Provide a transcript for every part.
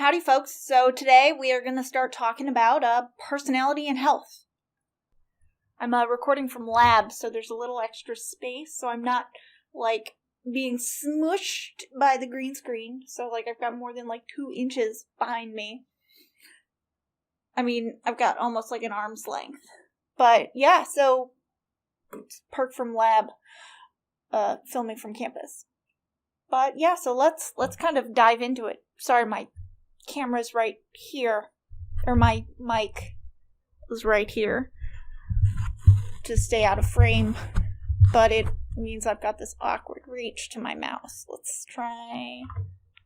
Howdy, folks. So today we are going to start talking about personality and health. I'm recording from lab, so there's a little extra space, so I'm not, being smushed by the green screen. So, I've got more than, 2 inches behind me. I mean, I've got almost, an arm's length. But, yeah, so, it's perk from lab, filming from campus. But, yeah, so let's kind of dive into it. Sorry, my camera's right here, or my mic is right here to stay out of frame, but it means I've got this awkward reach to my mouse. Let's try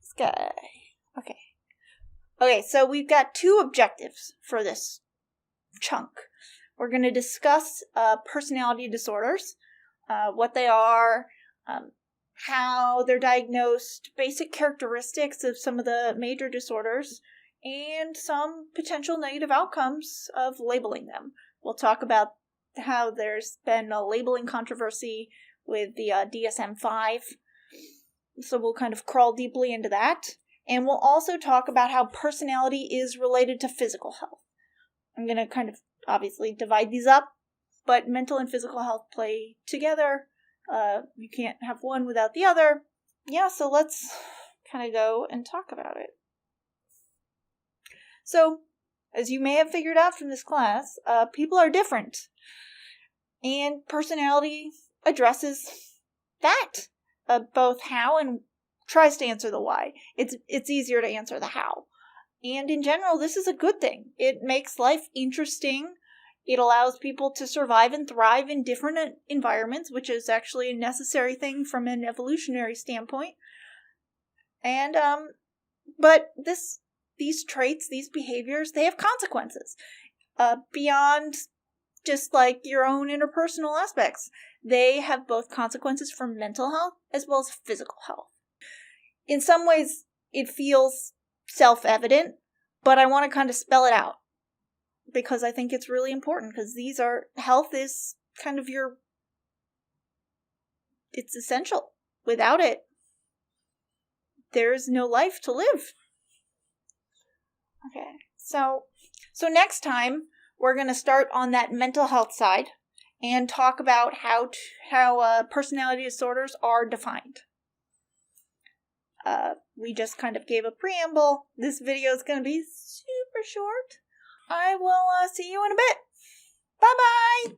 this guy. Okay, so we've got 2 objectives for this chunk. We're going to discuss personality disorders, what they are, how they're diagnosed, basic characteristics of some of the major disorders, and some potential negative outcomes of labeling them. We'll talk about how there's been a labeling controversy with the DSM-5, so we'll kind of crawl deeply into that. And we'll also talk about how personality is related to physical health. I'm going to kind of obviously divide these up, but mental and physical health play together. You can't have one without the other. Yeah, so let's kind of go and talk about it. So, as you may have figured out from this class, people are different. And personality addresses that, both how and tries to answer the why. It's easier to answer the how. And in general, this is a good thing. It makes life interesting. It allows people to survive and thrive in different environments, which is actually a necessary thing from an evolutionary standpoint. And, but these traits, these behaviors, they have consequences, beyond just your own interpersonal aspects. They have both consequences for mental health as well as physical health. In some ways, it feels self-evident, but I want to kind of spell it out, because I think it's really important, because health is kind of it's essential. Without it, there's no life to live. Okay, so next time, we're going to start on that mental health side and talk about how personality disorders are defined. We just kind of gave a preamble. This video is going to be super short. I will see you in a bit. Bye-bye!